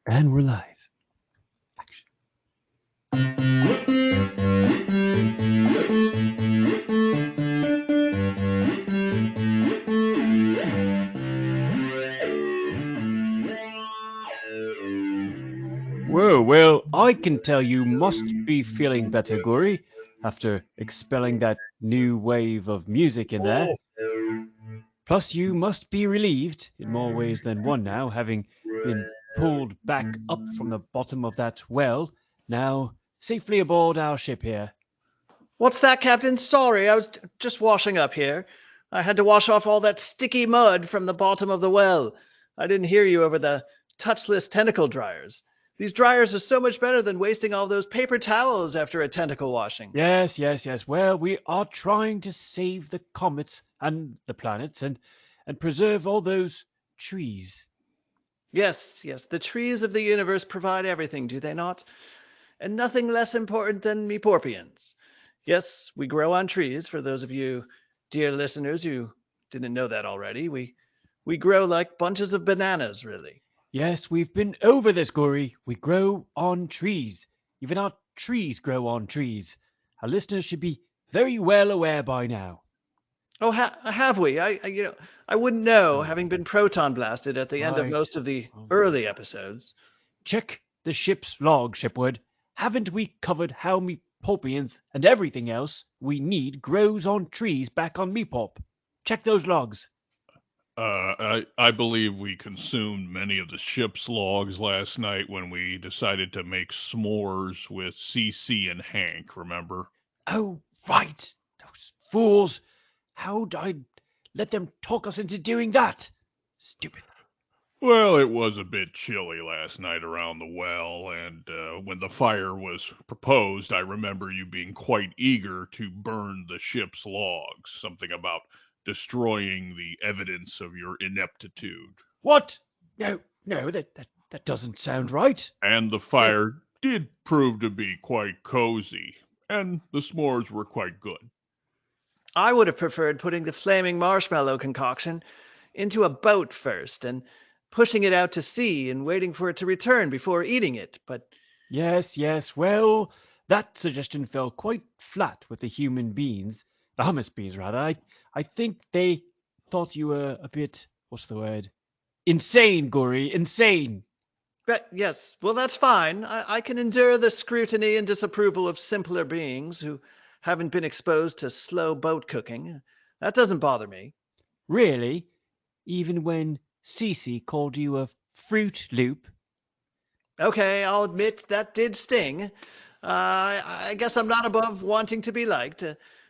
And we're live. Action. Whoa, well, I can tell you must be feeling better, Gory, after expelling that new wave of music in there. Plus, you must be relieved, in more ways than one now, having been pulled back up from the bottom of that well, now safely aboard our ship here. What's that, Captain? Sorry, I was just washing up here. I had to wash off all that sticky mud from the bottom of the well. I didn't hear you over the touchless tentacle dryers. These dryers are so much better than wasting all those paper towels after a tentacle washing. Yes. Well, we are trying to save the comets and the planets and preserve all those trees. Yes, the trees of the universe provide everything, do they not? And nothing less important than Meeporpians. Yes, we grow on trees, for those of you dear listeners who didn't know that already. We grow like bunches of bananas, really. Yes, we've been over this, Gory. We grow on trees. Even our trees grow on trees. Our listeners should be very well aware by now. Oh, have we? I wouldn't know, Oh, having been proton blasted at the end of right. most of the Oh. early episodes. Check the ship's log, Shipward. Haven't we covered how Meeporpians and everything else we need grows on trees back on Meeporp? Check those logs. I believe we consumed many of the ship's logs last night when we decided to make s'mores with CC and Hank, remember? Oh, right. Those fools. How'd I let them talk us into doing that? Stupid. Well, it was a bit chilly last night around the well, and when the fire was proposed, I remember you being quite eager to burn the ship's logs, something about destroying the evidence of your ineptitude. What? No, that doesn't sound right. And the Well, fire did prove to be quite cozy, and the s'mores were quite good. I would have preferred putting the flaming marshmallow concoction into a boat first and pushing it out to sea and waiting for it to return before eating it. But Yes. Well, that suggestion fell quite flat with the human beings. The hummus beings, rather. I think they thought you were a bit, what's the word? Insane, Gory, insane. yes, well, that's fine. I can endure the scrutiny and disapproval of simpler beings who haven't been exposed to slow boat cooking. That doesn't bother me. Really? Even when Cece called you a Fruit Loop? Okay, I'll admit that did sting. I guess I'm not above wanting to be liked.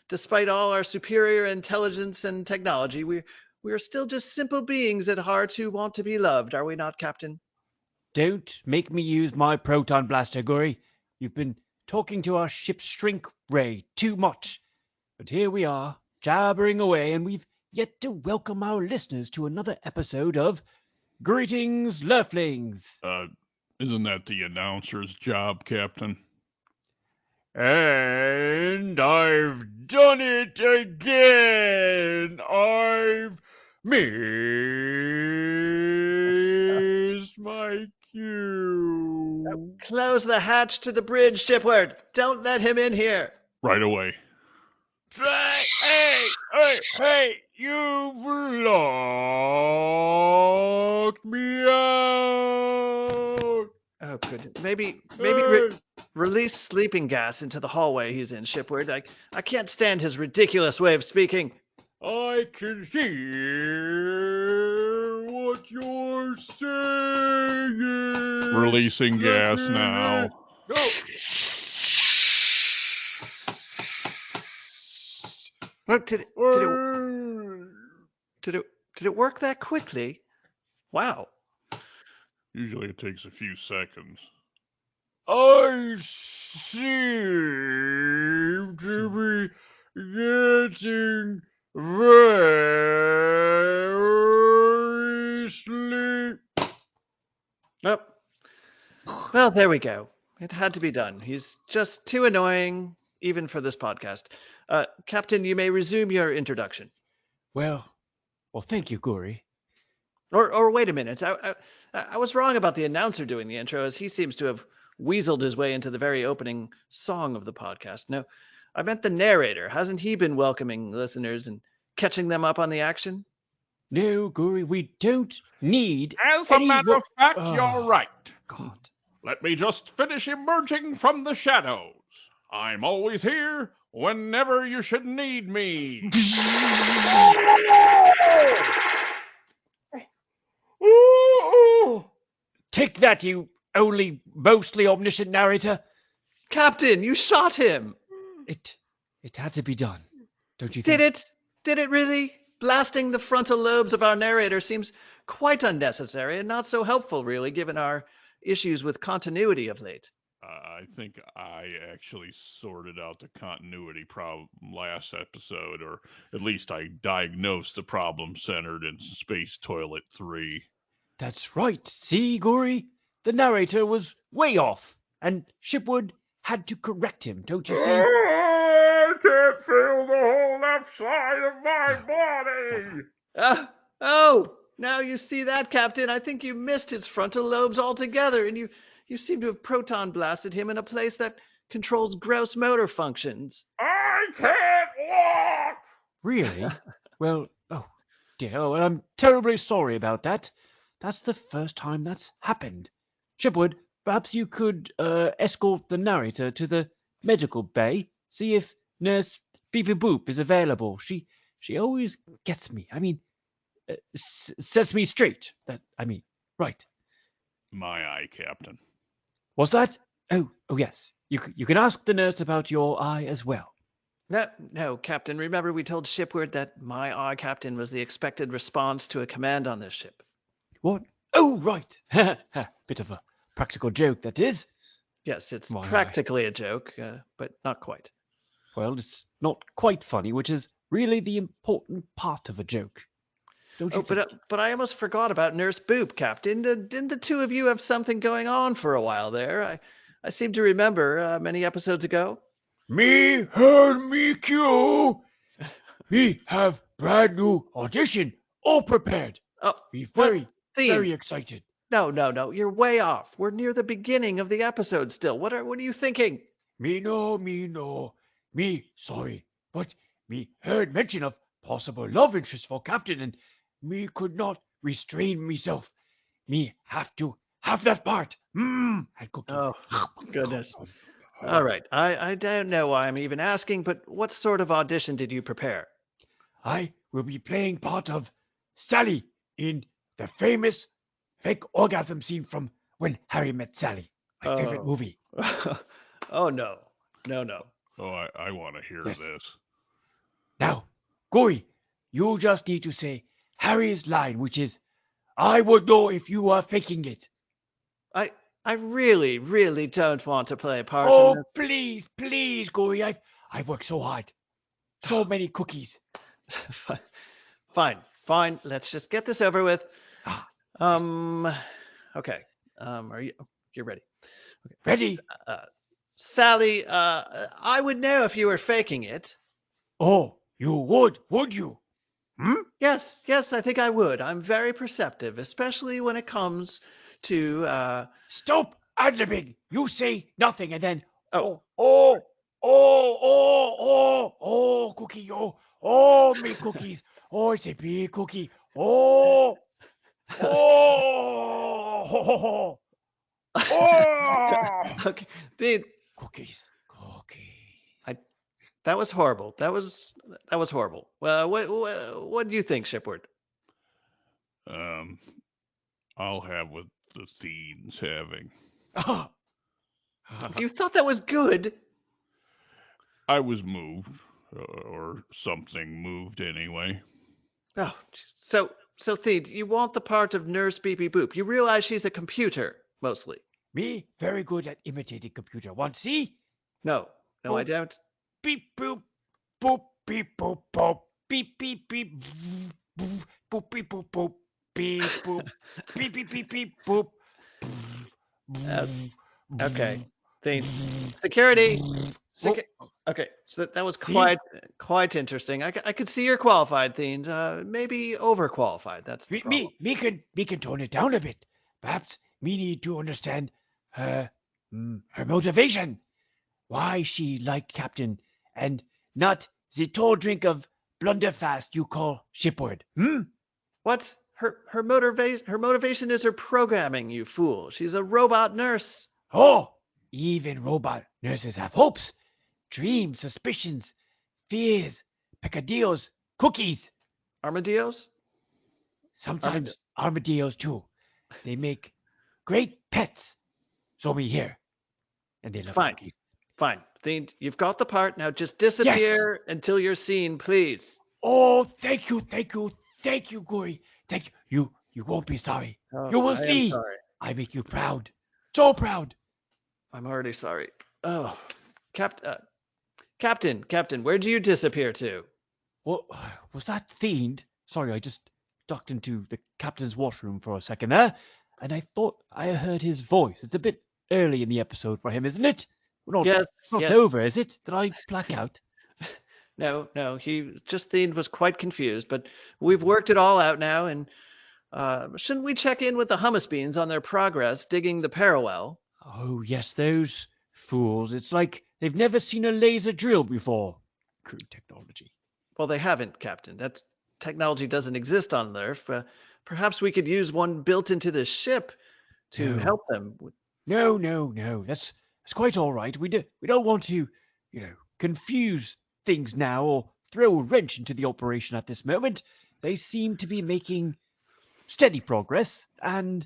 Despite all our superior intelligence and technology, we're still just simple beings at heart who want to be loved, are we not, Captain? Don't make me use my proton blaster, Gory. You've been talking to our ship's shrink ray too much. But here we are, jabbering away, and we've yet to welcome our listeners to another episode of Greetings-lurflings. Uh, isn't that the announcer's job, Captain? And I've done it again. I've missed my cue. Close the hatch to the bridge, Shipward. Don't let him in here. Right away. Hey, you've locked me out. Oh, good. Maybe Hey. release sleeping gas into the hallway he's in, Shipward. I can't stand his ridiculous way of speaking. I can hear what you're saying. Releasing gas now. Go. Look, did it work that quickly? Wow. Usually it takes a few seconds. I seem to be getting very sleepy. Oh. Well, there we go. It had to be done. He's just too annoying, even for this podcast. Captain, you may resume your introduction. Well, thank you, Gory. Or wait a minute. I was wrong about the announcer doing the intro, as he seems to have weaseled his way into the very opening song of the podcast. No, I meant the narrator. Hasn't he been welcoming listeners and catching them up on the action? No, Gory, we don't need As a matter of fact, you're Oh, right. God. Let me just finish emerging from the shadows. I'm always here whenever you should need me. Take that, you only mostly omniscient narrator. Captain, you shot him. It had to be done, don't you Did think? it? Did it really? Blasting the frontal lobes of our narrator seems quite unnecessary and not so helpful, really, given our issues with continuity of late. I think I actually sorted out the continuity problem last episode, or at least I diagnosed the problem centered in Space Toilet 3. That's right. See, Gory? The narrator was way off, and Shipwood had to correct him, don't you see? I can't feel the whole left side of my body. Oh, now you see that, Captain. I think you missed his frontal lobes altogether, and you seem to have proton blasted him in a place that controls gross motor functions. I can't walk. Really? Well, oh dear, oh, I'm terribly sorry about that. That's the first time that's happened. Shipwood, perhaps you could escort the narrator to the medical bay, see if Nurse Beepy Boop is available. She always gets me. I mean, sets me straight. Right. My eye, Captain. Was that? Oh, yes. You can ask the nurse about your eye as well. No, Captain. Remember we told Shipward that my eye captain was the expected response to a command on this ship. What? Oh, right. Bit of a practical joke, that is. Yes, it's My eye. practically a joke, but not quite. Well, it's not quite funny, which is really the important part of a joke. Don't you Oh, think? but I almost forgot about Nurse Boop, Captain. Didn't the two of you have something going on for a while there? I seem to remember many episodes ago. Me heard me cue. Me have brand new audition all prepared. Oh, Be what? very, Theme. very excited. No. You're way off. We're near the beginning of the episode still. What are you thinking? Me no. Me sorry, but me heard mention of possible love interest for Captain, and me could not restrain myself. Me have to have that part. And cookies. Oh, goodness. All right. I don't know why I'm even asking, but what sort of audition did you prepare? I will be playing part of Sally in the famous fake orgasm scene from When Harry Met Sally, my favorite Oh. movie. Oh, no. Oh, I want to hear Yes. this. Now, Gory, you just need to say Harry's line, which is, "I would know if you are faking it." I really, really don't want to play a part in Oh, this. please, Gory. I've worked so hard. So many cookies. Fine. Let's just get this over with. Ah, Okay. You're ready? ready? Sally, I would know if you were faking it. Oh, you would you? Yes, I think I would. I'm very perceptive, especially when it comes to Stop ad-libbing. You say nothing and then, Oh. cookie. Me cookies. Oh, it's a big cookie. Oh. Okay, dude, Cookies. that was horrible. That was horrible. Well, what do you think, Shipward? I'll have what the Fiend's having. You thought that was good? I was moved, or something moved anyway. Oh, jeez. So Theed, you want the part of Nurse Beepy Boop. You realize she's a computer, mostly. Me, very good at imitating computer. Want see? No, I Boop. don't. Beep boop, boop beep boop boop, beep beep beep, boop boop beep boop boop, beep boop, beep beep beep beep boop. Okay, Theed. Security. Okay, so that was See? quite interesting. I could see you're qualified, Theens. Maybe overqualified. That's the problem. Me can tone it down a bit. Perhaps me need to understand her her motivation. Why she like Captain and not the tall drink of blunderfast you call shipward? What? Her motivation is her programming, you fool. She's a robot nurse. Oh, even robot nurses have hopes, dreams, suspicions, fears, peccadillos, cookies. Armadillos? Armadillo. Sometimes armadillos too. They make great pets. So we hear, and they love Fine, cookies. fine. Theen, you've got the part. Now just Yes. disappear until you're seen, please. Oh, thank you, Gory. Thank you. You won't be sorry. Oh, You will I am see. sorry. I make you proud. So proud. I'm already sorry. Oh, Captain, where do you disappear to? What was that fiend? Sorry, I just ducked into the captain's washroom for a second there, and I thought I heard his voice. It's a bit early in the episode for him, isn't it? Yes, It's not yes. over, is it? Did I black out? No. He just Theen was quite confused, but we've worked it all out now. And shouldn't we check in with the hummus beans on their progress digging the Parawell? Oh, yes, those fools. It's like they've never seen a laser drill before. Crude technology. Well, they haven't, Captain. That technology doesn't exist on Earth. Perhaps we could use one built into the ship to No, help them. no. That's quite all right. We don't want to, confuse things now or throw a wrench into the operation at this moment. They seem to be making steady progress, and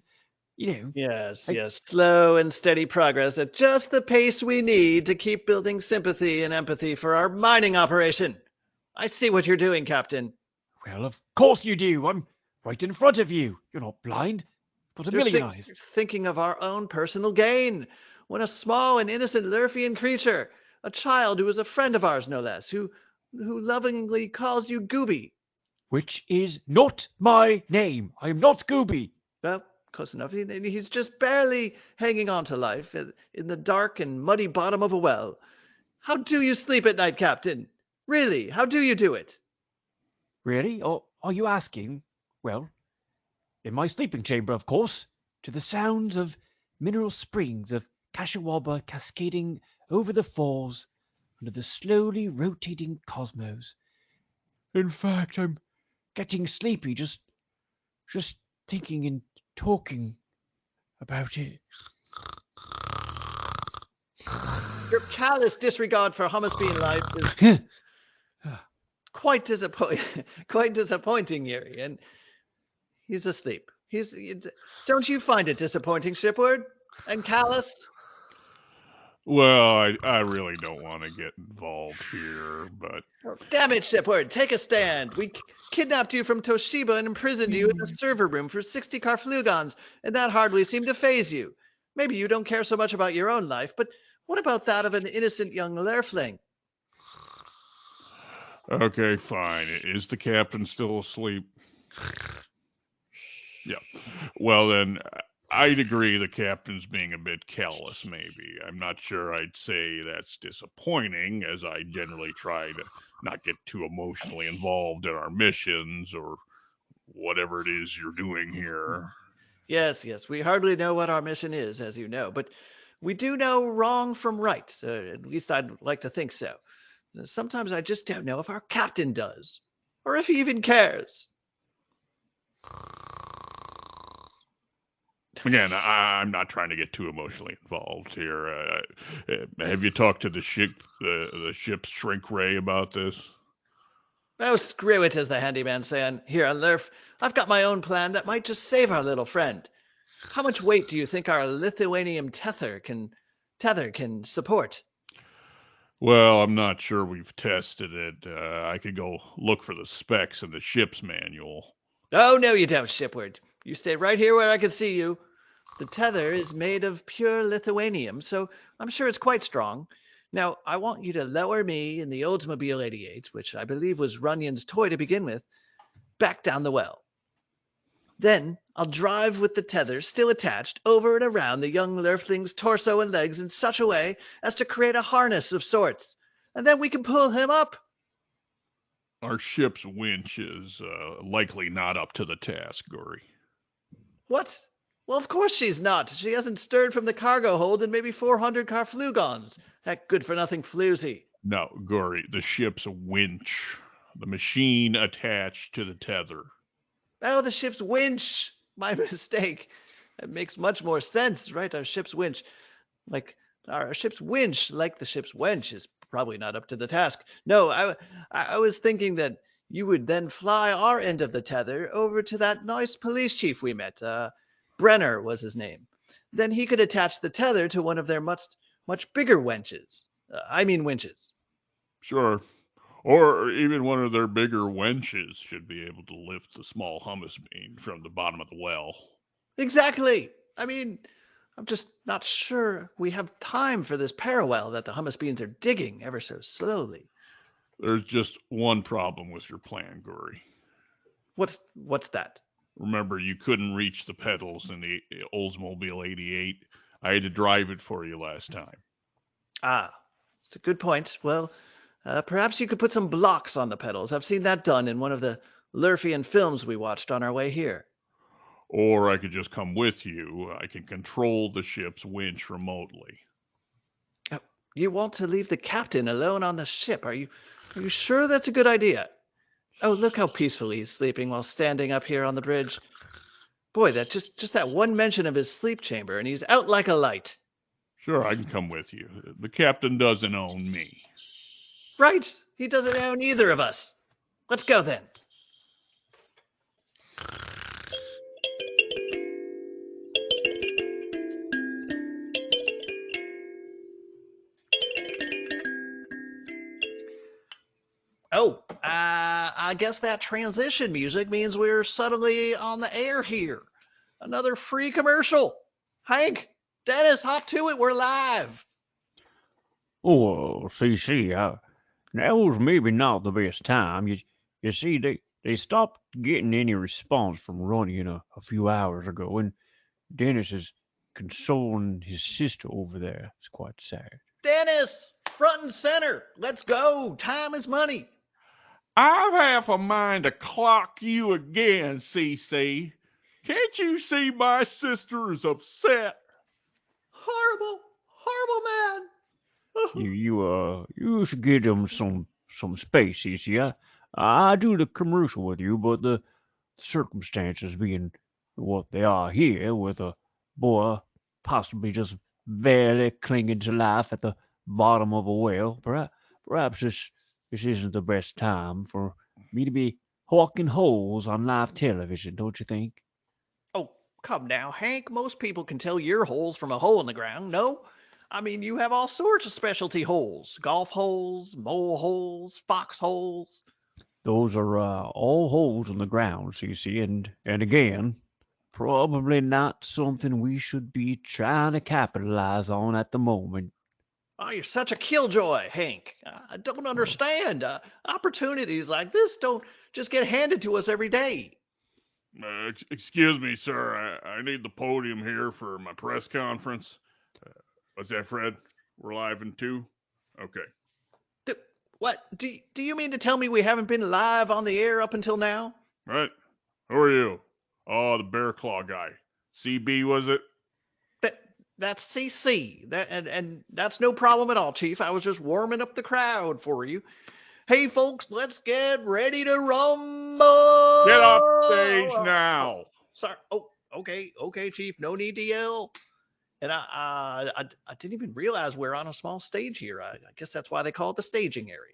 Yes, I, yes. Slow and steady progress at just the pace we need to keep building sympathy and empathy for our mining operation. I see what you're doing, Captain. well, of course you do. I'm right in front of you. You're not blind. You've got a million eyes. You're thinking of our own personal gain. When a small and innocent Lurfian creature, a child who is a friend of ours, no less, who lovingly calls you Gooby. Which is not my name. I am not Scooby. Well, close enough. He's just barely hanging on to life in the dark and muddy bottom of a well. How do you sleep at night, Captain? Really, how do you do it? Really? Or are you asking? Well, in my sleeping chamber, of course, to the sounds of mineral springs of Cashewaba cascading over the falls under the slowly rotating cosmos. In fact, I'm getting sleepy just thinking and talking about it. Your callous disregard for hummus bean life is quite disappointing. Quite disappointing, Yuri. And he's asleep. Don't you find it disappointing, Shipward? And callous? Well, I really don't want to get involved here, but Oh, damn it, Shipward, take a stand. We kidnapped you from Toshiba and imprisoned you in a server room for 60 Carflugons, and that hardly seemed to faze you. Maybe you don't care so much about your own life, but what about that of an innocent young Lerfling? okay, fine. Is the captain still asleep? Yeah. Well, then I'd agree the captain's being a bit callous, maybe. I'm not sure I'd say that's disappointing, as I generally try to not get too emotionally involved in our missions or whatever it is you're doing here. Yes, we hardly know what our mission is, as you know, but we do know wrong from right. At least I'd like to think so. Sometimes I just don't know if our captain does, or if he even cares. Again, I'm not trying to get too emotionally involved here. Have you talked to the ship's shrink ray about this? Oh, screw it, as the handyman saying. Here on Lerf, I've got my own plan that might just save our little friend. How much weight do you think our Lithuanian tether can support? Well, I'm not sure we've tested it. I could go look for the specs in the ship's manual. Oh, no, you don't, Shipward. You stay right here where I can see you. The tether is made of pure Lithuanium, so I'm sure it's quite strong. Now, I want you to lower me in the Oldsmobile 88, which I believe was Runyan's toy to begin with, back down the well. Then I'll drive with the tether still attached over and around the young Lurfling's torso and legs in such a way as to create a harness of sorts. and then we can pull him up. Our ship's winch is likely not up to the task, Gory. What? Well, of course she's not. She hasn't stirred from the cargo hold in maybe 400 carflugons. That good-for-nothing floozy. No, Gory, the ship's winch. The machine attached to the tether. Oh, the ship's winch. My mistake. That makes much more sense, right? Our ship's winch. Like, our ship's winch, like the ship's wench, is probably not up to the task. No, I was thinking that you would then fly our end of the tether over to that nice police chief we met. Brenner was his name. Then he could attach the tether to one of their much bigger wenches. Winches. Sure. Or even one of their bigger wenches should be able to lift the small hummus bean from the bottom of the well. Exactly. I'm just not sure we have time for this Parawell that the hummus beans are digging ever so slowly. There's just one problem with your plan, Gory. What's that? Remember, you couldn't reach the pedals in the Oldsmobile 88. I had to drive it for you last time. Ah, it's a good point. Well, perhaps you could put some blocks on the pedals. I've seen that done in one of the Lurfian films we watched on our way here. Or I could just come with you. I can control the ship's winch remotely. Oh, you want to leave the captain alone on the ship? Are you sure that's a good idea? Oh, look how peacefully he's sleeping while standing up here on the bridge. Boy, that just that one mention of his sleep chamber, and he's out like a light. Sure, I can come with you. The captain doesn't own me. Right. He doesn't own either of us. Let's go then. Oh, I guess that transition music means we're suddenly on the air here. Another free commercial. Hank, Dennis, hop to it. We're live. Oh, CC, now's maybe not the best time. You see, they stopped getting any response from Runyan a few hours ago, and Dennis is consoling his sister over there. It's quite sad. Dennis, front and center. Let's go. Time is money. I've half a mind to clock you again, CC. Can't you see my sister is upset? Horrible, horrible man. You should give them some space, CC. I do the commercial with you, but the circumstances being what they are here, with a boy possibly just barely clinging to life at the bottom of a well, perhaps this isn't the best time for me to be hawking holes on live television, don't you think? Oh, come now, Hank. Most people can tell your holes from a hole in the ground, no? You have all sorts of specialty holes. Golf holes, mole holes, fox holes. Those are all holes in the ground, CC, and again, probably not something we should be trying to capitalize on at the moment. Oh, you're such a killjoy, Hank. I don't understand. Opportunities like this don't just get handed to us every day. Excuse me, sir. I need the podium here for my press conference. What's that, Fred? We're live in 2? Okay. What? Do you mean to tell me we haven't been live on the air up until now? Right. Who are you? Oh, the Bear Claw guy. CB, was it? That's CC. And that's no problem at all, Chief. I was just warming up the crowd for you. Hey, folks, let's get ready to rumble. Get off stage now. Sorry. Oh, okay, Chief. No need to yell. And I didn't even realize we're on a small stage here. I guess that's why they call it the staging area.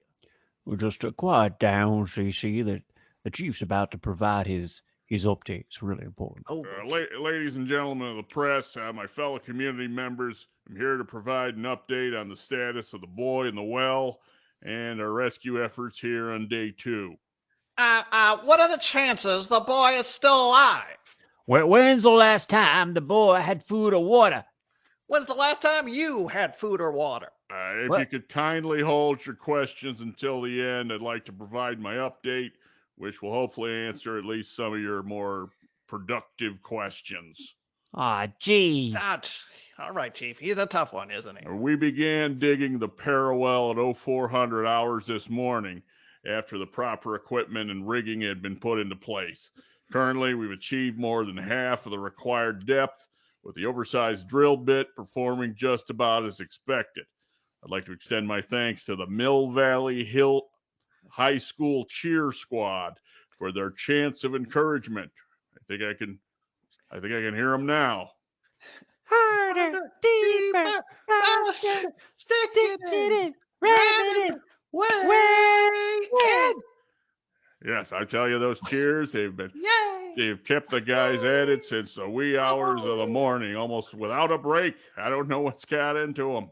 Well, just quiet down, CC. That the chief's about to provide his update. It's really important. Oh, ladies and gentlemen of the press, my fellow community members, I'm here to provide an update on the status of the boy in the well and our rescue efforts here on day 2. What are the chances the boy is still alive? When's the last time the boy had food or water? When's the last time you had food or water? If you could kindly hold your questions until the end, I'd like to provide my update, which will hopefully answer at least some of your more productive questions. Ah, jeez. That's all right, Chief. He's a tough one, isn't he? We began digging the Parawell at 0400 hours this morning after the proper equipment and rigging had been put into place. Currently, we've achieved more than half of the required depth, with the oversized drill bit performing just about as expected. I'd like to extend my thanks to the Mill Valley Hill High School cheer squad for their chants of encouragement. I think I can hear them now. Harder, deeper, faster, Stick it in, ram it way in. Yes, I tell you, those cheers, they've kept the guys at it since the wee hours of the morning, almost without a break. I don't know what's got into them.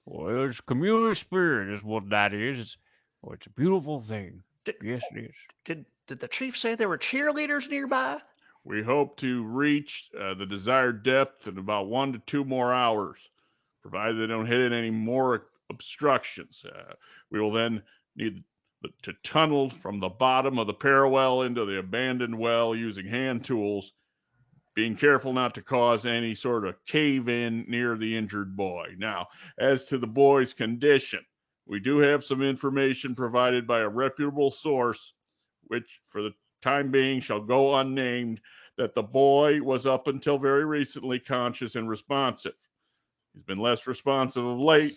Well, it's community spirit is what that is. It's a beautiful thing. Yes, it is. Did the chief say there were cheerleaders nearby? We hope to reach the desired depth in about 1 to 2 more hours, provided they don't hit any more obstructions. We will then need to tunnel from the bottom of the Parawell into the abandoned well using hand tools, being careful not to cause any sort of cave-in near the injured boy. Now, as to the boy's condition, we do have some information provided by a reputable source, which for the time being shall go unnamed, that the boy was up until very recently conscious and responsive. He's been less responsive of late,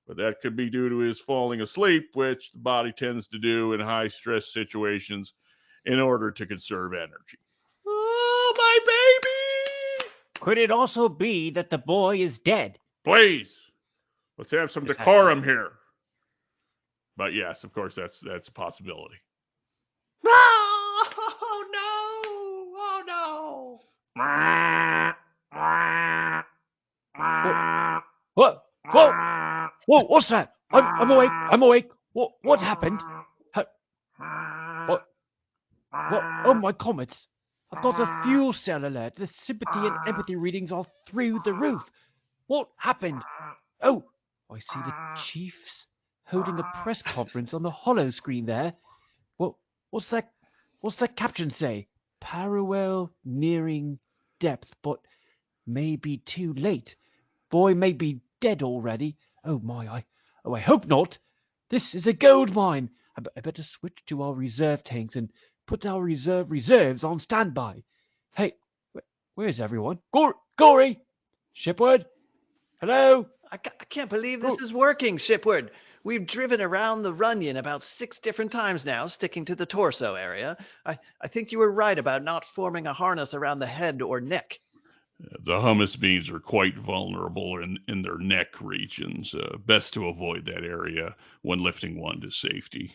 but that could be due to his falling asleep, which the body tends to do in high-stress situations in order to conserve energy. Oh, my baby! Could it also be that the boy is dead? Please, let's have some decorum here. But yes, of course, that's a possibility. Oh, no! Oh, no! What? Whoa! What's that? I'm awake. I'm awake. What happened? What? Oh, my comets! I've got a fuel cell alert. The sympathy and empathy readings are through the roof. What happened? Oh, I see the chiefs holding a press conference on the hollow screen there. What's that? What's that caption say? Parawell nearing depth, but may be too late. Boy may be dead already. Oh my! I hope not. This is a gold mine. I better switch to our reserve tanks and put our reserves on standby. Hey, where's everyone? Gory! Shipward? Hello? I can't believe this is working, Shipward. We've driven around the Runyan about 6 different times now, sticking to the torso area. I think you were right about not forming a harness around the head or neck. The hummus beans are quite vulnerable in their neck regions. Best to avoid that area when lifting one to safety.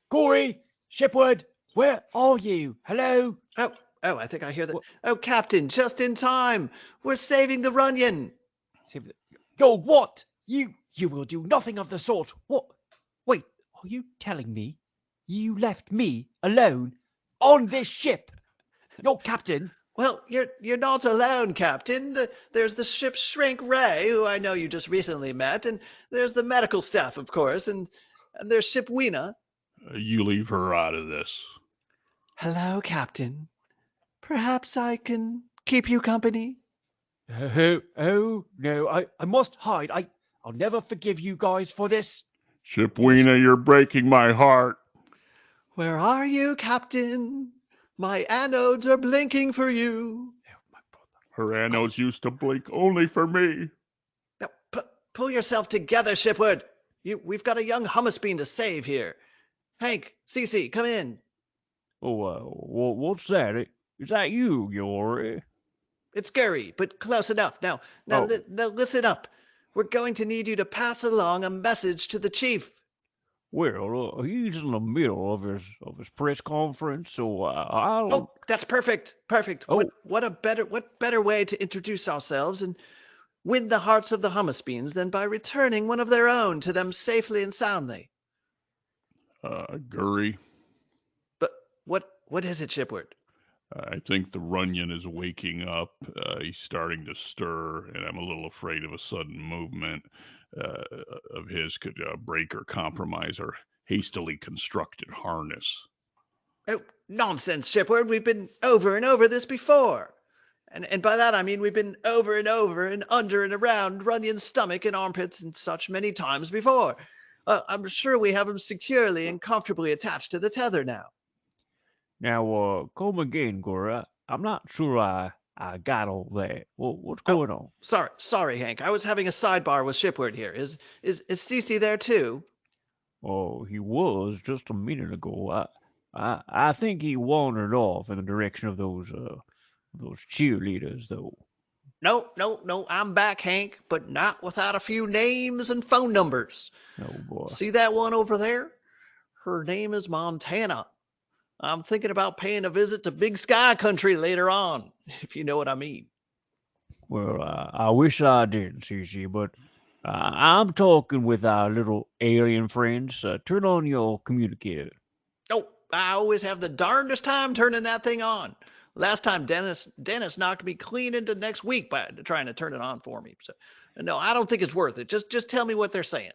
Gory! Shipward! Where are you? Hello? Oh, I think I hear that. Oh, Captain, just in time. We're saving the Runyan. Yo, what? You will do nothing of the sort. What? Wait, are you telling me you left me alone on this ship? Your captain? Well, you're not alone, Captain. There's the ship's shrink Ray, who I know you just recently met, and there's the medical staff, of course, and there's Ship Weena. You leave her out of this. Hello, Captain. Perhaps I can keep you company? Oh no, I must hide. I'll never forgive you guys for this. Ship Weena, you're breaking my heart. Where are you, Captain? My anodes are blinking for you. Her anodes used to blink only for me. Now, pull yourself together, Shipward. We've got a young hummus bean to save here. Hank, Cece, come in. Oh, what's that? Is that you, Yori? It's Gary, but close enough. Now, listen up. We're going to need you to pass along a message to the chief. Well, he's in the middle of his press conference, so I'll. Oh, that's perfect. Perfect. Oh. What better way to introduce ourselves and win the hearts of the hummus beans than by returning one of their own to them safely and soundly? Gurry. But what is it, Shipward? I think the Runyan is waking up. He's starting to stir, and I'm a little afraid of a sudden movement of his could break or compromise our hastily constructed harness. Oh, nonsense, Shipward. We've been over and over this before. And by that I mean we've been over and over and under and around Runyan's stomach and armpits and such many times before. I'm sure we have him securely and comfortably attached to the tether now. Now, come again, Gora. I'm not sure I got all that. What's Oh, going on? sorry, Hank. I was having a sidebar with Shipward here. Is Cece there too? Oh, he was just a minute ago. I think he wandered off in the direction of those cheerleaders, though. No. I'm back, Hank, but not without a few names and phone numbers. Oh boy. See that one over there? Her name is Montana. I'm thinking about paying a visit to Big Sky Country later on, if you know what I mean. Well, I wish I did, Cece, but I'm talking with our little alien friends. Turn on your communicator. Oh, I always have the darndest time turning that thing on. Last time Dennis knocked me clean into next week by trying to turn it on for me. So no, I don't think it's worth it. Just tell me what they're saying.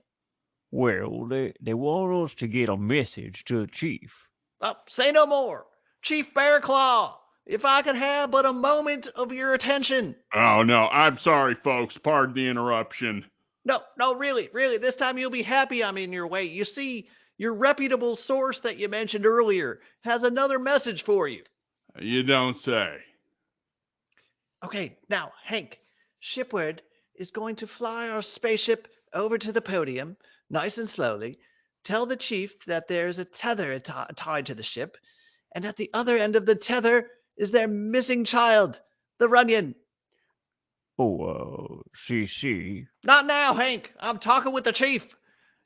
Well, they want us to get a message to the chief. Oh, say no more. Chief Bearclaw, if I could have but a moment of your attention. Oh, no, I'm sorry, folks. Pardon the interruption. No, really, this time you'll be happy I'm in your way. You see, your reputable source that you mentioned earlier has another message for you. You don't say. Okay, now, Hank, Shipward is going to fly our spaceship over to the podium, nice and slowly. Tell the chief that there's a tether tied to the ship, and at the other end of the tether is their missing child, the Runyan. Oh, CC. Not now, Hank. I'm talking with the chief.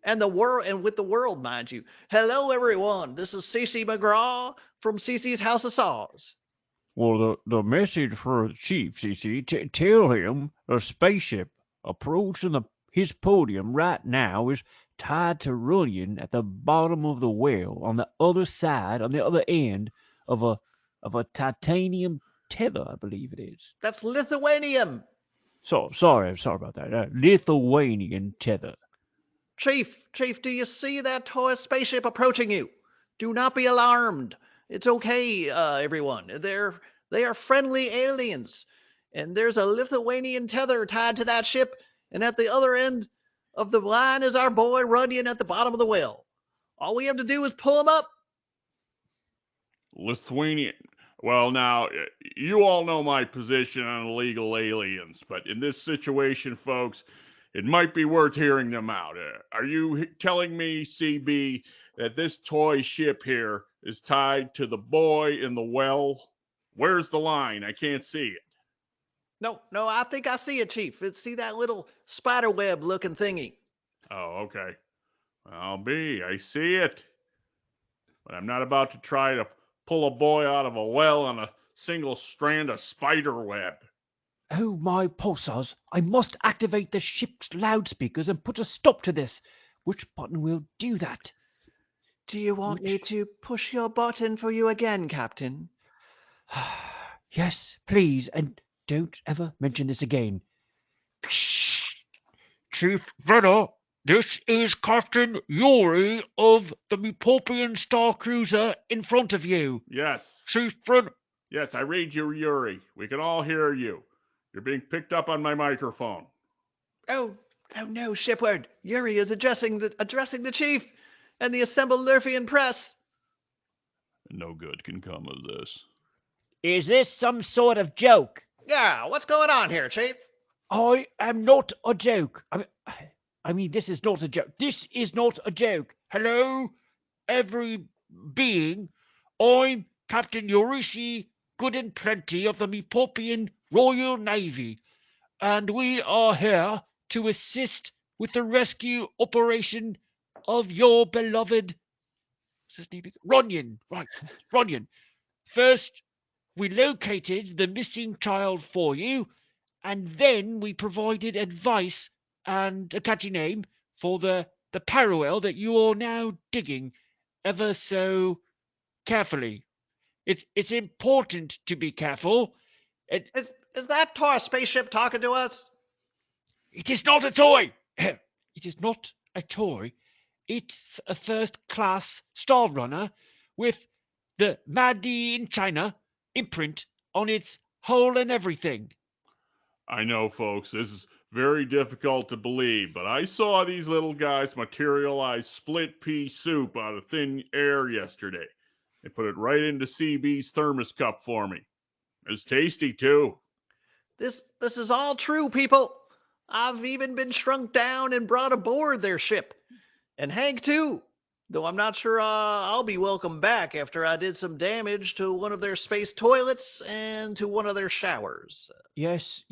And the world, and with the world, mind you. Hello, everyone. This is Cece McGraw from Cece's House of Saws. Well, the message for the chief, CC, tell him a spaceship approaching his podium right now is tied to Runyan at the bottom of the well on the other side, on the other end of a titanium tether, I believe it is. That's Lithuanium. So sorry about that. Lithuanian tether. Chief, do you see that toy spaceship approaching you? Do not be alarmed. It's okay, everyone. They are friendly aliens. And there's a Lithuanian tether tied to that ship, and at the other end of the line is our boy Runyan at the bottom of the well. All we have to do is pull him up. Lithuanian. Well, now, you all know my position on illegal aliens, but in this situation, folks, it might be worth hearing them out. Are you telling me, CB, that this toy ship here is tied to the boy in the well? Where's the line? I can't see it. No, I think I see it, Chief. See that little spider web looking thingy. Oh, okay. I see it. But I'm not about to try to pull a boy out of a well on a single strand of spider web. Oh, my pulsars! I must activate the ship's loudspeakers and put a stop to this. Which button will do that? Do you want me to push your button for you again, Captain? Yes, please, and don't ever mention this again. Chief Venner, this is Captain Yuri of the Meeporpian Star Cruiser in front of you. Yes. Chief Venner. Yes, I read you, Yuri. We can all hear you. You're being picked up on my microphone. Oh no, Shipward. Yuri is addressing the chief and the assembled Lurfian press. No good can come of this. Is this some sort of joke? Yeah, what's going on here, Chief? I am not a joke. I mean, this is not a joke. This is not a joke. Hello, every being. I'm Captain Yorishi Good and Plenty of the Meeporpian Royal Navy, and we are here to assist with the rescue operation of your beloved... What's his name? Runyan. Right, Runyan. First, we located the missing child for you, and then we provided advice and a catchy name for the Parawell that you are now digging ever so carefully. It's important to be careful. Is that toy spaceship talking to us? It is not a toy. It is not a toy. It's a first-class Star Runner with the Made in China imprint on its hole and everything. I know, folks, this is very difficult to believe, but I saw these little guys materialize split pea soup out of thin air yesterday. They put it right into CB's thermos cup for me. It's tasty, too. This is all true, people. I've even been shrunk down and brought aboard their ship. And Hank, too. Though I'm not sure I'll be welcome back after I did some damage to one of their space toilets and to one of their showers. Yes,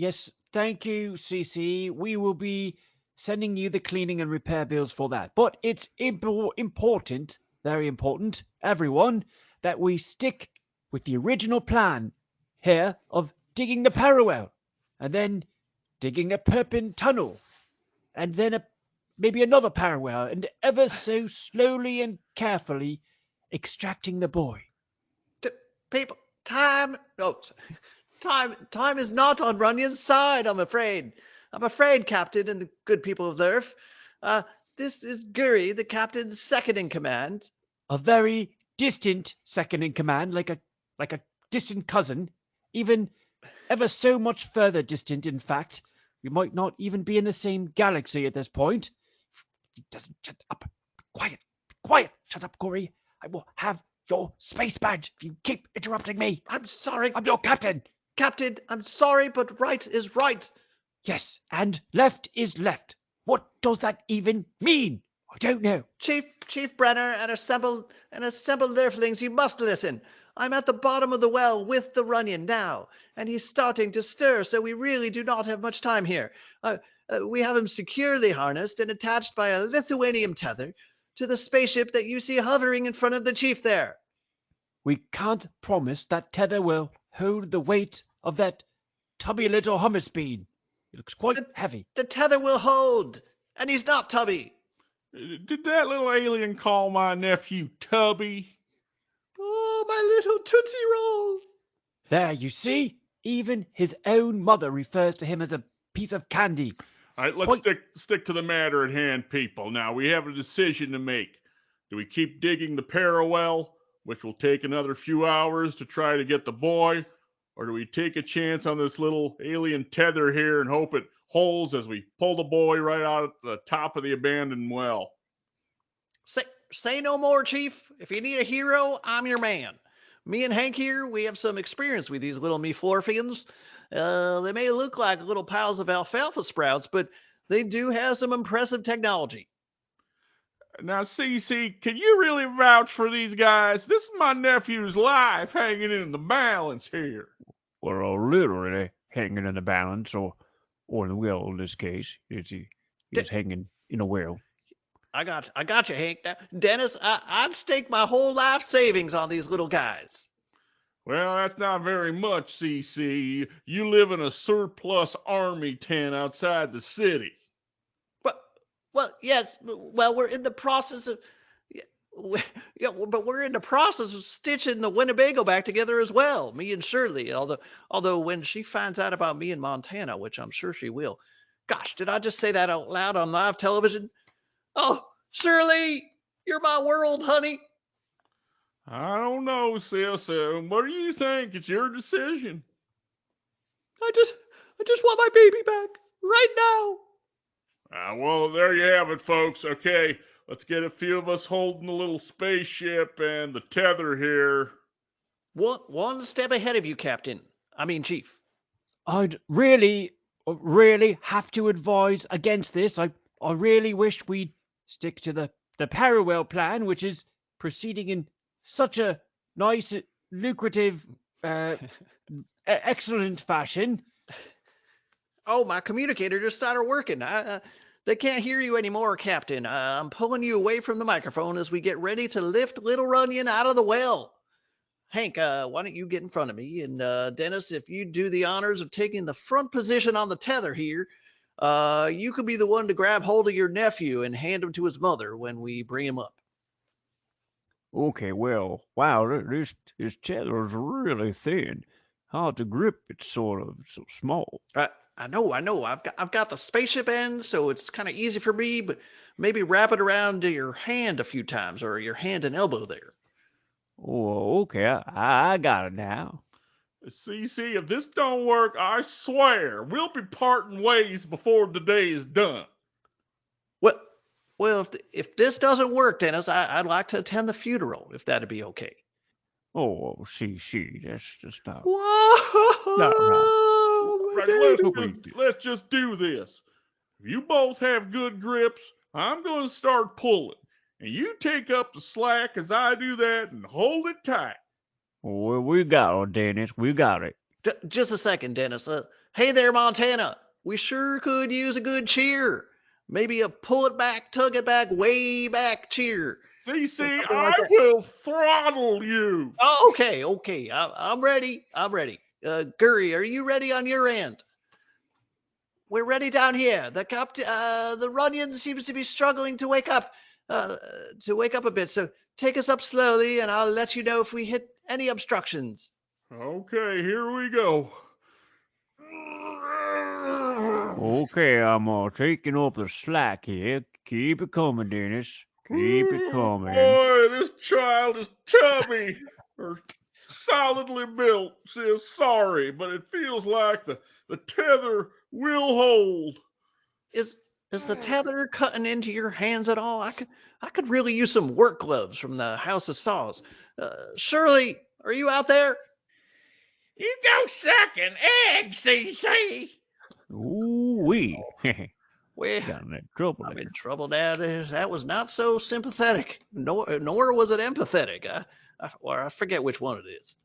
thank you, CC. We will be sending you the cleaning and repair bills for that. But it's important, very important, everyone, that we stick with the original plan here of digging the Parawell, and then digging a Perpin tunnel, and then maybe another Parawell, and ever so slowly and carefully extracting the boy. People, time. Oh, time is not on Runyan's side, I'm afraid. I'm afraid, Captain and the good people of the Earth. This is Guri, the captain's second in command. A very distant second in command, like a distant cousin, even ever so much further distant. In fact, we might not even be in the same galaxy at this point. If he doesn't shut up, be quiet, shut up, Corey. I will have your space badge if you keep interrupting me. I'm sorry. I'm your captain. Captain, I'm sorry, but right is right. Yes, and left is left. What does that even mean? I don't know. Chief Brenner and assembled lurflings, you must listen. I'm at the bottom of the well with the Runyan now, and he's starting to stir, so we really do not have much time here. We have him securely harnessed and attached by a lithuanium tether to the spaceship that you see hovering in front of the chief there. We can't promise that tether will hold the weight of that tubby little hummus bean. It looks quite heavy. The tether will hold, and he's not tubby. Did that little alien call my nephew Tubby? Oh, my little Tootsie Roll. There, you see? Even his own mother refers to him as a piece of candy. All right, let's stick to the matter at hand, people. Now, we have a decision to make. Do we keep digging the Parawell, which will take another few hours to try to get the boy, or do we take a chance on this little alien tether here and hope it holds as we pull the boy right out of the top of the abandoned well? Say no more, Chief. If you need a hero, I'm your man. Me and Hank here, we have some experience with these little Meeporpians. They may look like little piles of alfalfa sprouts, but they do have some impressive technology. Now, CC, can you really vouch for these guys? This is my nephew's life hanging in the balance here. Or literally hanging in the balance, or in the wheel in this case. He's hanging in a wheel. I got you, Hank. Now, Dennis, I'd stake my whole life savings on these little guys. Well, that's not very much, CC. You live in a surplus army tent outside the city. Well, yes. Well, we're in the process of, but we're in the process of stitching the Winnebago back together as well. Me and Shirley. Although when she finds out about me in Montana, which I'm sure she will. Gosh, did I just say that out loud on live television? Oh, Shirley, you're my world, honey. I don't know, sis. What do you think? It's your decision. I just want my baby back right now. Well, there you have it, folks. Okay, let's get a few of us holding the little spaceship and the tether here. One step ahead of you, Captain. I mean, Chief. I'd really have to advise against this. I really wish we'd stick to the Parawell plan, which is proceeding in such a nice, lucrative, excellent fashion. Oh, my communicator just started working. They can't hear you anymore, Captain. I'm pulling you away from the microphone as we get ready to lift little Runyan out of the well. Hank, why don't you get in front of me? And Dennis, if you do the honors of taking the front position on the tether here, you could be the one to grab hold of your nephew and hand him to his mother when we bring him up. Okay, well, wow, this tether is really thin. Hard to grip. It's sort of so small. I know. I've got the spaceship end, so it's kind of easy for me, but maybe wrap it around to your hand a few times, or your hand and elbow there. Oh, okay. I got it now. CC, if this don't work, I swear we'll be parting ways before the day is done. Well, if this doesn't work, Dennis, I'd like to attend the funeral, if that'd be okay. Oh, see, that's just not right. Whoa, Right, baby. let's just do this. If you both have good grips, I'm going to start pulling. And you take up the slack as I do that and hold it tight. Well, we got it, Dennis. We got it. Just a second, Dennis. Hey there, Montana. We sure could use a good cheer. Maybe a pull it back, tug it back, way back cheer. CC, Something I like that. will throttle you. Oh, okay. I'm ready. Gurry, are you ready on your end? We're ready down here. The Runyan seems to be struggling to wake up a bit. So take us up slowly, and I'll let you know if we hit any obstructions. Okay, here we go. Okay, I'm taking up the slack here. Keep it coming, Dennis. Keep it coming. Boy, this child is tubby or solidly built. Says sorry, but it feels like the tether will hold. Is the tether cutting into your hands at all? I could really use some work gloves from the House of Saws. Shirley, are you out there? You go suck an egg, CC. Ooh-wee. Well, Got in that trouble I'm there. in trouble now. That was not so sympathetic, nor was it empathetic. I forget which one it is.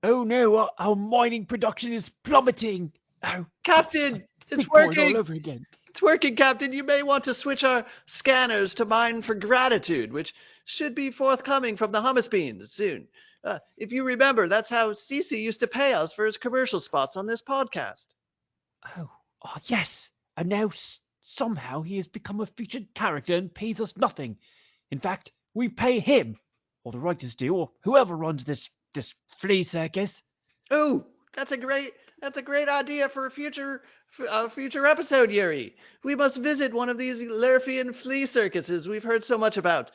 Oh no, our mining production is plummeting. Oh, Captain, it's big boy all working. over again. It's working, Captain. You may want to switch our scanners to mine for gratitude, which should be forthcoming from the hummus beans soon. If you remember, that's how Cece used to pay us for his commercial spots on this podcast. Oh, yes. And now somehow he has become a featured character and pays us nothing. In fact, we pay him, or the writers do, or whoever runs this flea circus. Oh, that's a great idea for a future episode, Yuri. We must visit one of these Lurfian flea circuses we've heard so much about.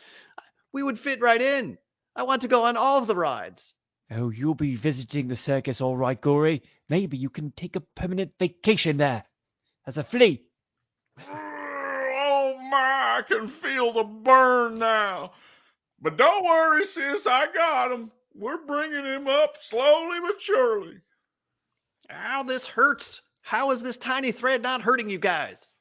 We would fit right in. I want to go on all of the rides. Oh, you'll be visiting the circus all right, Gory. Maybe you can take a permanent vacation there. As a flea. Oh my, I can feel the burn now. But don't worry, sis, I got him. We're bringing him up slowly but surely. Ow, this hurts. How is this tiny thread not hurting you guys?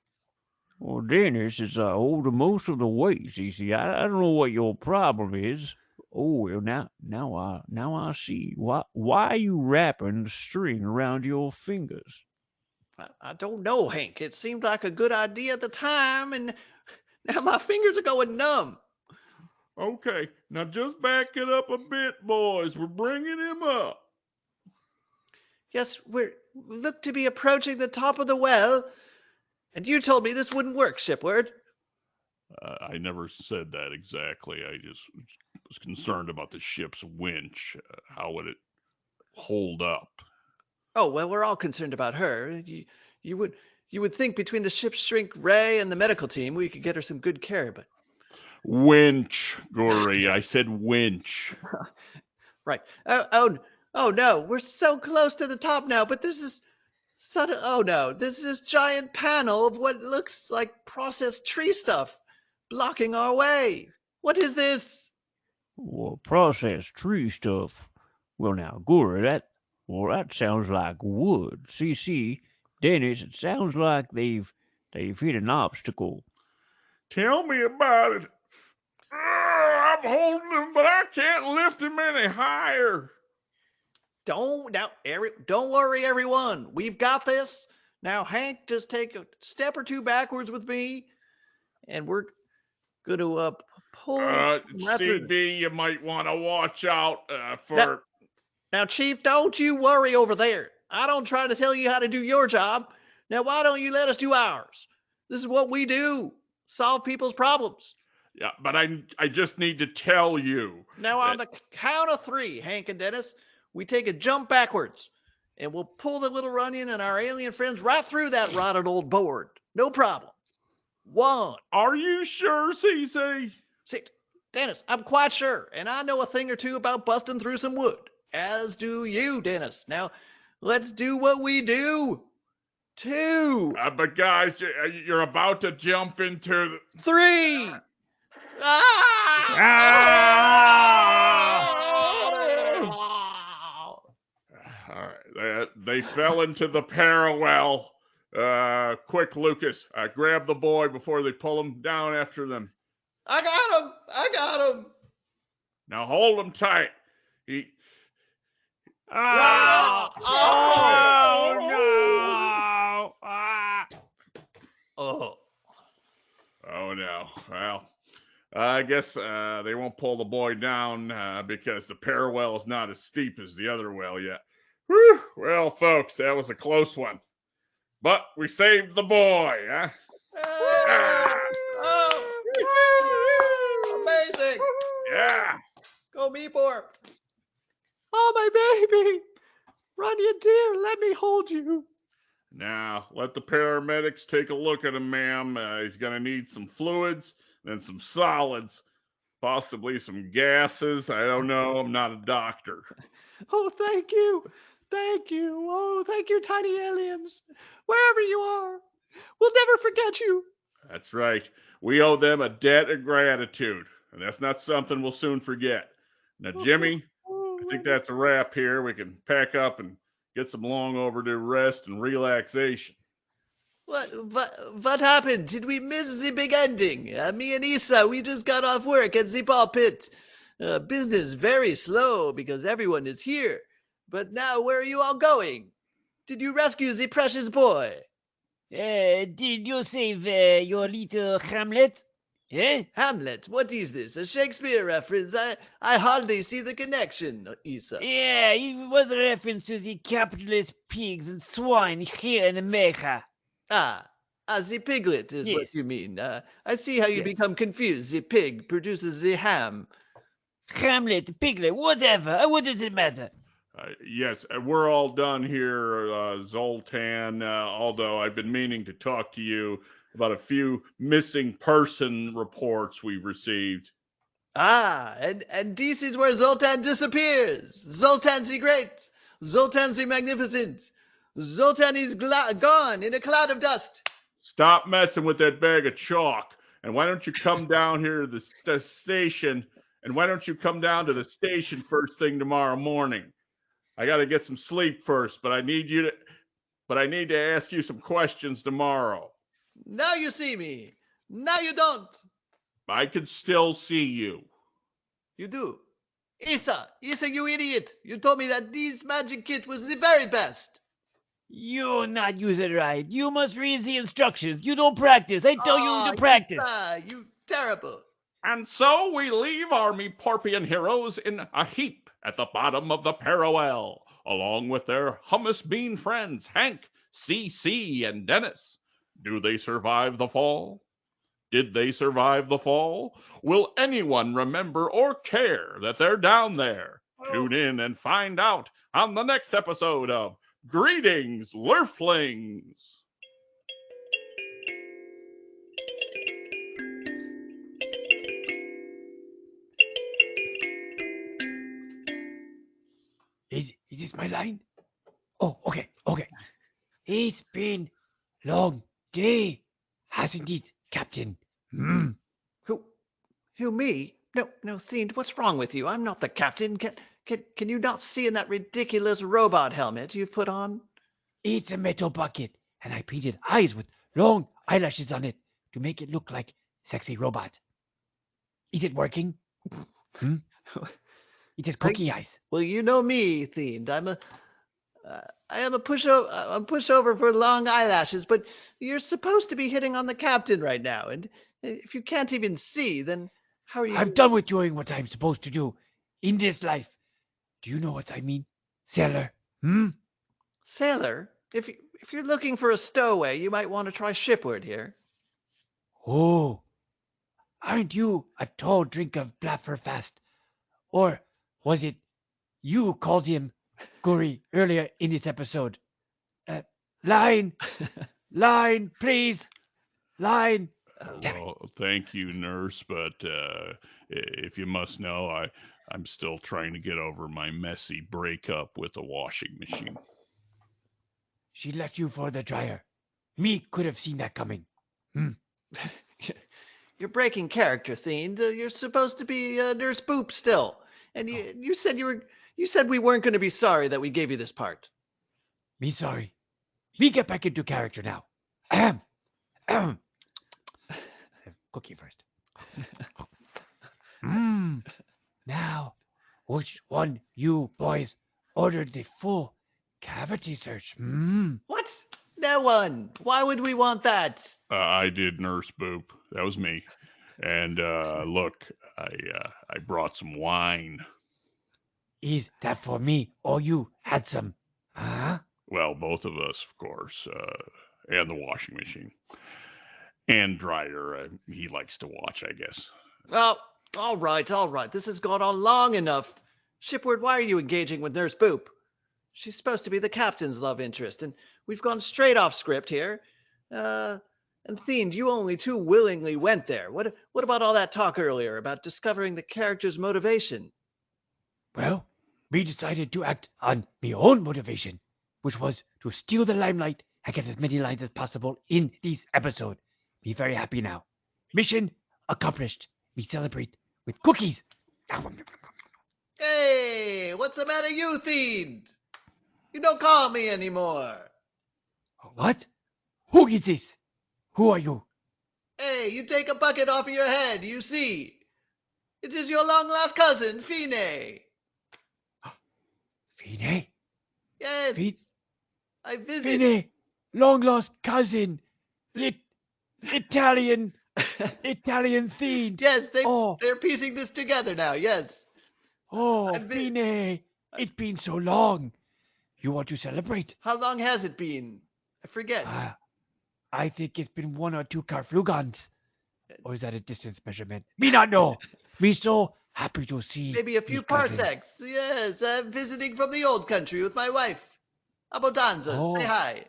Well, Dennis is older most of the way, Cece. I don't know what your problem is. Oh, well, now I see. Why are you wrapping the string around your fingers? I don't know, Hank. It seemed like a good idea at the time, and now my fingers are going numb. Okay, now just back it up a bit, boys. We're bringing him up. Yes, we look to be approaching the top of the well, and you told me this wouldn't work, Shipward. I never said that exactly. I just was concerned about the ship's winch. How would it hold up? Oh, well, we're all concerned about her. You would think between the ship's shrink Ray and the medical team we could get her some good care, but Winch, Gory. I said winch. right. Oh no, we're so close to the top now, but this is this giant panel of what looks like processed tree stuff blocking our way. What is this? Well, processed tree stuff. Well, now, Gory, that sounds like wood. See, Dennis, it sounds like they've hit an obstacle. Tell me about it. I'm holding him, but I can't lift him any higher. Don't worry, everyone. We've got this. Now, Hank, just take a step or two backwards with me, and we're going to pull. CB, you might want to watch out for. Now, Chief, don't you worry over there. I don't try to tell you how to do your job. Now, why don't you let us do ours? This is what we do. Solve people's problems. Yeah, but I just need to tell you. Now, on the count of 3, Hank and Dennis, we take a jump backwards, and we'll pull the little Runyan and our alien friends right through that rotted old board. No problem. 1. Are you sure, CC? See, Dennis, I'm quite sure, and I know a thing or two about busting through some wood. As do you, Dennis. Now, let's do what we do. 2, But guys, you're about to jump into 3. All right, they fell into the Parawell. Quick, Lucas, grab the boy before they pull him down after them. I got him. Now hold him tight. He. Oh, no! Oh. Oh no. Well, I guess they won't pull the boy down because the Parawell is not as steep as the other well yet. Whew. Well, folks, that was a close one. But we saved the boy, huh? Amazing. Yeah. Go Meeporp. Oh, my baby. Runyan, dear, let me hold you. Now, let the paramedics take a look at him, ma'am. He's going to need some fluids, then some solids, possibly some gases. I don't know. I'm not a doctor. Oh, thank you. Thank you. Oh, thank you, tiny aliens. Wherever you are, we'll never forget you. That's right. We owe them a debt of gratitude, and that's not something we'll soon forget. Now, Jimmy, I think that's a wrap here. We can pack up and get some long overdue rest and relaxation. What happened? Did we miss the big ending? Me and Issa, we just got off work at the ball pit. Business very slow because everyone is here. But now where are you all going? Did you rescue the precious boy? Did you save your little Hamlet? Eh? Hamlet, what is this? A Shakespeare reference? I hardly see the connection, Issa. Yeah, it was a reference to the capitalist pigs and swine here in America. The piglet is what you mean. I see how you become confused. The pig produces the ham. Hamlet, piglet, whatever. What does it matter? Yes, we're all done here, Zoltan, although I've been meaning to talk to you about a few missing person reports we've received. And this is where Zoltan disappears. Zoltan the Great. Zoltan the Magnificent. Zoltan is gone in a cloud of dust. Stop messing with that bag of chalk. And why don't you come down here to the station? And why don't you come down to the station first thing tomorrow morning? I got to get some sleep first, but I need to ask you some questions tomorrow. Now you see me. Now you don't. I can still see you. You do. Issa, you idiot. You told me that this magic kit was the very best. You not use it right. You must read the instructions. You don't practice. I tell you to practice. You terrible. And so we leave our Meeporpian heroes in a heap at the bottom of the Parawell, along with their hummus bean friends, Hank, CC, and Dennis. Do they survive the fall? Did they survive the fall? Will anyone remember or care that they're down there? Tune in and find out on the next episode of Greetings-lurflings. Is this my line? Oh, okay. It's been long day, hasn't it, Captain? Who, me? No, Theend, what's wrong with you? I'm not the captain. Can you not see in that ridiculous robot helmet you've put on? It's a metal bucket, and I painted eyes with long eyelashes on it to make it look like sexy robot. Is it working? It has cookie eyes. Well, you know me, Theend. I am a pushover for long eyelashes, but you're supposed to be hitting on the captain right now, and if you can't even see, then how are you? I'm done with doing what I'm supposed to do in this life. Do you know what I mean, sailor? Sailor? If you're looking for a stowaway, you might want to try shipward here. Oh, aren't you a tall drink of blafferfast? Or was it you who called him Guri earlier in this episode? Line, please, Well, thank you, nurse, but if you must know, I'm still trying to get over my messy breakup with the washing machine. She left you for the dryer. Me could have seen that coming. You're breaking character, Themed. You're supposed to be Nurse Boop still, and you said you said we weren't going to be sorry that we gave you this part. Me sorry. Me get back into character now. Ahem. Ahem. Cookie first. Now, which one you boys ordered the full cavity search? What? No one. Why would we want that? I did, Nurse Boop. That was me. And look, I brought some wine. Is that for me or you had some? Huh? Well, both of us, of course, and the washing machine. And dryer. He likes to watch, I guess. Well, all right. This has gone on long enough. Shipward, why are you engaging with Nurse Boop? She's supposed to be the captain's love interest, and we've gone straight off script here. And Themed, you only too willingly went there. What about all that talk earlier about discovering the character's motivation? Well, we decided to act on my own motivation, which was to steal the limelight and get as many lines as possible in this episode. Be very happy now. Mission accomplished. We celebrate with cookies. Hey, what's the matter, you Themed? You don't call me anymore. What? Who is this? Who are you? Hey, you take a bucket off of your head, you see. It is your long-lost cousin, Fine. Fine? Yes, Fine? I visit. Fine, long lost cousin. Italian themed. Yes, Oh. they're piecing this together now, yes. Oh, I've been- Fine. It's been so long. You want to celebrate? How long has it been? I forget. I think it's been 1 or 2 Carflugons. Or is that a distance measurement? Me not know. Me so happy to see. Maybe a few me cousin. parsecs. Yes, I'm visiting from the old country with my wife. Abodanza, Oh. say hi.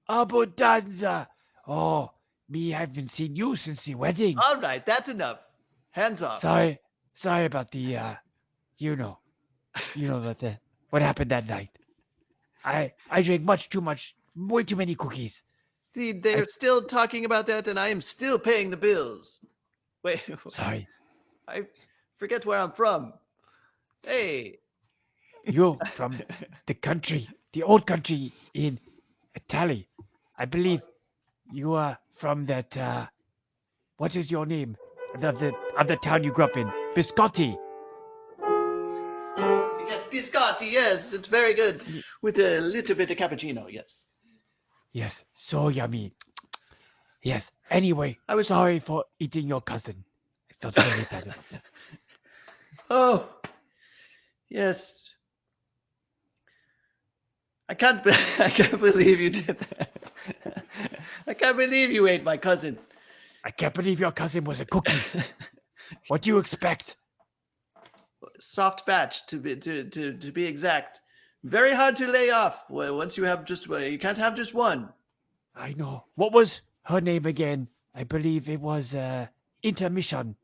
Abodanza. Oh, me haven't seen you since the wedding. All right, that's enough. Hands off. Sorry about the, you know about what happened that night. I drank way too many cookies. See, they're still talking about that, and I am still paying the bills. Wait, Sorry. I forget where I'm from. Hey, You're from the old country in Italy. I believe you are from that, what is your name? Of the town you grew up in. Biscotti. yes, biscotti, yes, it's very good. With a little bit of cappuccino, yes. Yes, so yummy. Yes, anyway, I was- sorry for eating your cousin. I felt very bad about that. Oh, yes. I can't believe you did that. I can't believe you ate my cousin. I can't believe your cousin was a cookie. What do you expect? Soft batch to be exact. Very hard to lay off. Well, once you have you can't have just one. I know. What was her name again? I believe it was Intermission.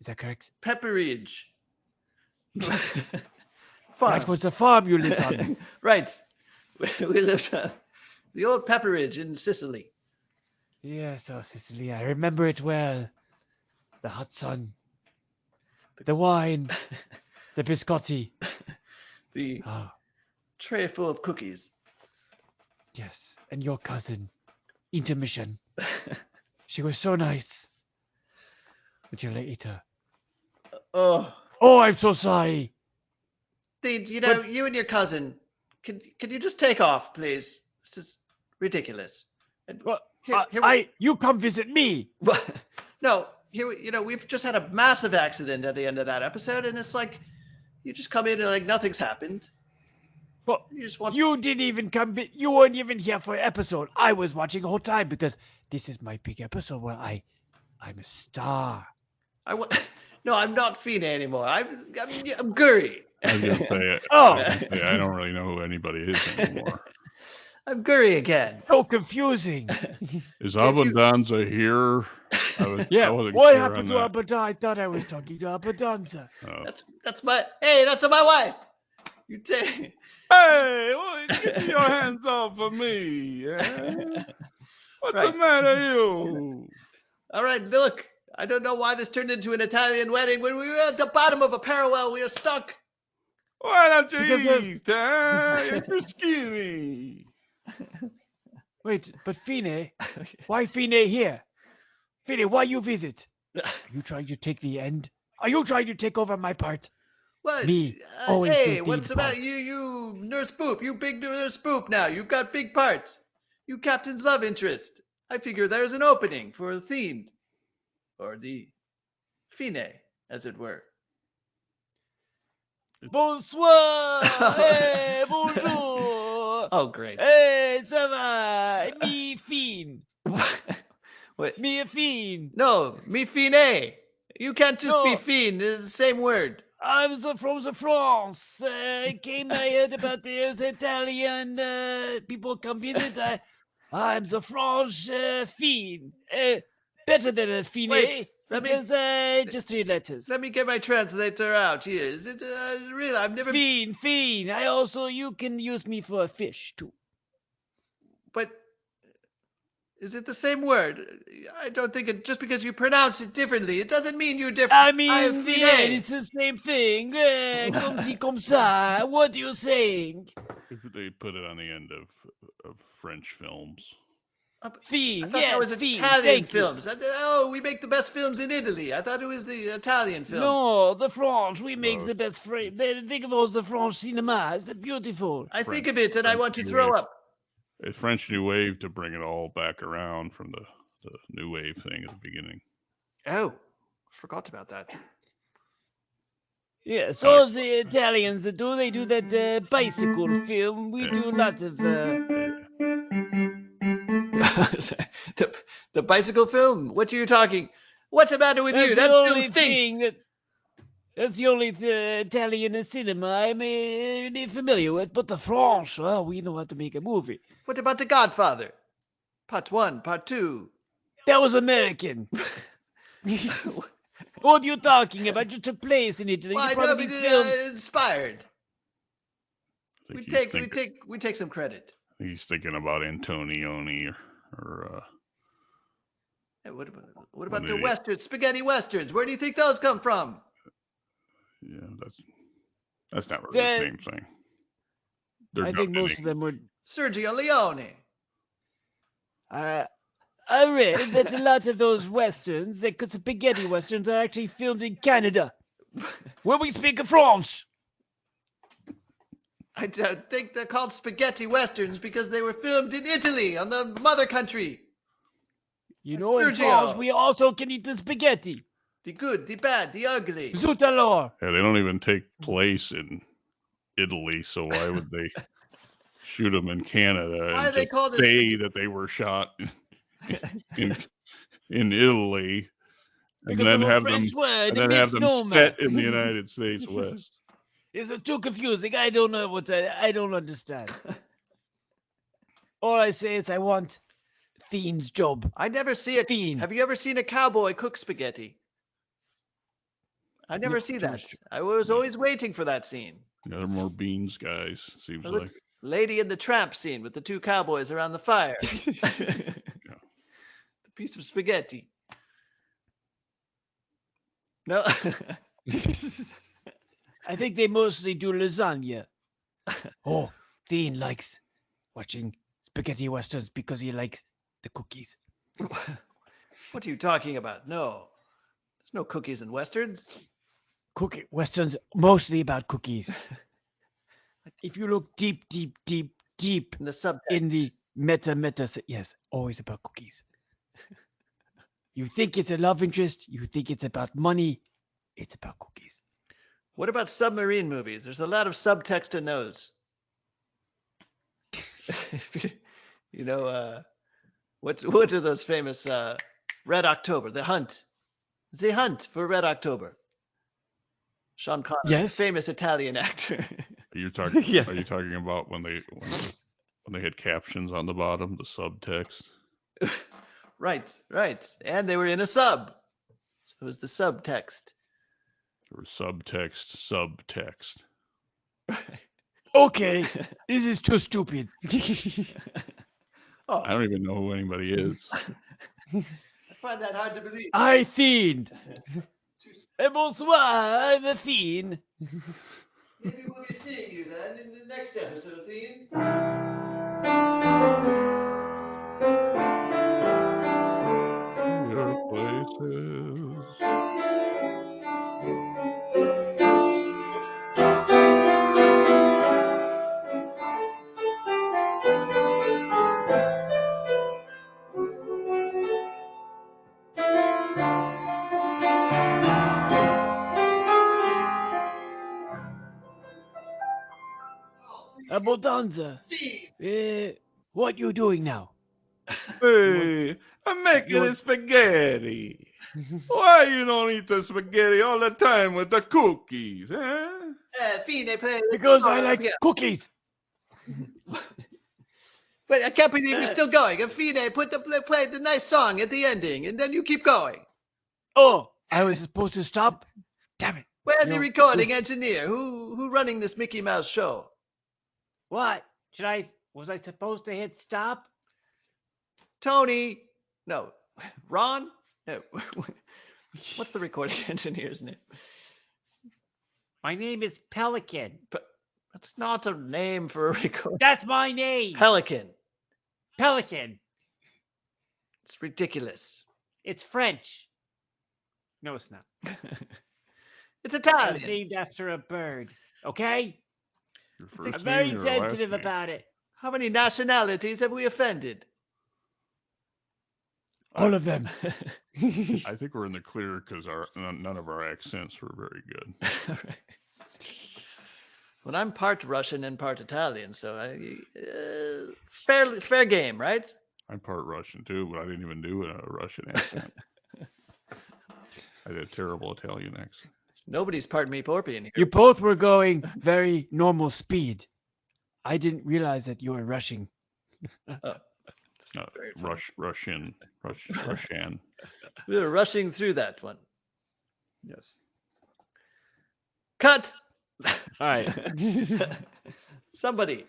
Is that correct? Pepperidge. Farm. That was the farm you lived on. Right. We lived on the old Pepperidge in Sicily. Yes, oh Sicily, I remember it well. The hot sun, the wine, the biscotti. The Oh, tray full of cookies. yes, and your cousin, Intermission. She was so nice. Until I ate her. Oh, Oh, I'm so sorry. you and your cousin, can you just take off, please? This is ridiculous. And Well, here you come visit me. no, we've just had a massive accident at the end of that episode, and it's like you just come in and like nothing's happened. But You just want you didn't even come. You weren't even here for an episode. I was watching the whole time because this is my big episode where I'm a star. No, I'm not Fina anymore. I'm Guri. I was gonna say, Oh. I don't really know who anybody is anymore. I'm Guri again. So confusing. Is you- Avandanza here? I Yeah. wasn't What clear happened on to that. Abaddon? I thought I was talking to Abaddonza. Oh. That's my wife. You take. Hey, well, get your hands off of me. Yeah? What's the Right. matter, you? All right, look. I don't know why this turned into an Italian wedding. When we were at the bottom of a Parawell, we are stuck. Why don't you Because of- eat, huh? You're too skinny. Wait, but Fine, why Fine here? Fine, why you visit? Are you trying to take the end? Are you trying to take over my part? What? Me, always Hey, the what's lead the matter? part. You Nurse Boop. You big Nurse Boop now. You've got big parts. You Captain's love interest. I figure there's an opening for the themed. Or the Fine, as it were. Bonsoir! Hey, bonjour! Oh, great. Hey, ça va? Mi fine. Wait. Mi fine. No, me fine. You can't just be No. fiend. It's the same word. I'm from the France. I heard about this Italian people come visit. I'm the French fiend. Better than a fine, Wait, let me- because just 3 letters. Let me get my translator out here. Is it really? I've never. Fiend. You can use me for a fish too. But is it the same word? I don't think it. Just because you pronounce it differently, it doesn't mean you're different. I mean, in the end, it's the same thing. Comme ci, comme ça. What are you saying? They put it on the end of French films. I Fiend, thought yes, that was fiend. Italian Thank you. films. We make the best films in Italy. I thought it was the Italian film. No, the French. We make No. the best. Think of all the French cinema. It's beautiful. I French- think of it and I French want to New throw Wave. up. It's French New Wave to bring it all back around from the New Wave thing at the beginning. Oh, forgot about that. Yes, all the Italians do. They do that bicycle film. We do lots of. The bicycle film? What are you talking? What's the matter with you? That's That the film only stinks. thing that's the only Italian cinema I'm really familiar with. But the French, well, we know how to make a movie. What about The Godfather? Part 1, Part 2. That was American. What are you talking about? You took place in Italy. Well, You I know probably because filmed. inspired. I We think take some credit. he's thinking about Antonioni or Hey, what What about an the idiot. westerns, spaghetti westerns? Where do you think those come from? yeah, that's not really the same thing. They're I think dubbed in most of them were. Sergio Leone. I read that a lot of those westerns, the spaghetti westerns, are actually filmed in Canada, where we speak of French. I don't think they're called spaghetti westerns because they were filmed in Italy, on the mother country. You know, in Sergio. France, we also can eat the spaghetti. The good, the bad, the ugly. Zut alors. Yeah, they don't even take place in Italy, so why would they shoot them in Canada Why and are they just called say that they were shot in Italy and Because then of a have them French word, and then have them misnomer. set in the United States West? It's too confusing. I don't know I don't understand. All I say is I want Fiend's job. I never see it. Fiend. Have you ever seen a cowboy cook spaghetti? I never No, see too that. much. I was always waiting for that scene. Yeah, they're more beans guys, seems Look, like. Lady and the Tramp scene with the two cowboys around the fire. The piece of spaghetti. No. I think they mostly do lasagna. Oh, Fiend likes watching spaghetti westerns because he likes the cookies. What are you talking about? No. There's no cookies in westerns. Cookie westerns mostly about cookies. If you look deep In the subtext. in the meta, yes, always about cookies. You think it's a love interest, you think it's about money, it's about cookies. What about submarine movies? There's a lot of subtext in those. You know, what are those famous Red October? The Hunt for Red October. Sean Connery, Yes. famous Italian actor. Are you talking? Yes. Are you talking about when they had captions on the bottom, the subtext? Right. And they were in a sub. So it was the subtext. Or subtext. Okay, this is too stupid. Oh, I don't even know who anybody is. I find that hard to believe. I fiend. Bonsoir, I'm a fiend. Maybe we'll be seeing you then in the next episode, Fiend. Your places. Abondanza. What you doing now? Hey, I'm making You a spaghetti. Why you don't eat the spaghetti all the time with the cookies, huh? Fiend, they play. Because I like cookies. But I can't believe you're still going. And Fiend, play the nice song at the ending, and then you keep going. Oh, I was supposed to stop? Damn it. Where's the You- recording this- engineer? Who running this Mickey Mouse show? What? Was I supposed to hit stop? Tony? No. Ron? No. What's the recording engineer's name? My name is Pelican. That's not a name for a record. That's my name. Pelican. Pelican. It's ridiculous. It's French. No, it's not. It's It's Italian. named after a bird. Okay? Your first I'm very name or last sensitive name? about it. How many nationalities have we offended? All of them. I think we're in the clear because none of our accents were very good. Well, I'm part Russian and part Italian, so fair game, right? I'm part Russian too, but I didn't even do a Russian accent. I did a terrible Italian accent. Nobody's part Meeporpian here. You both were going very normal speed. I didn't realize that you were rushing. Russian. We were rushing through that one. Yes. Cut. All right. Somebody.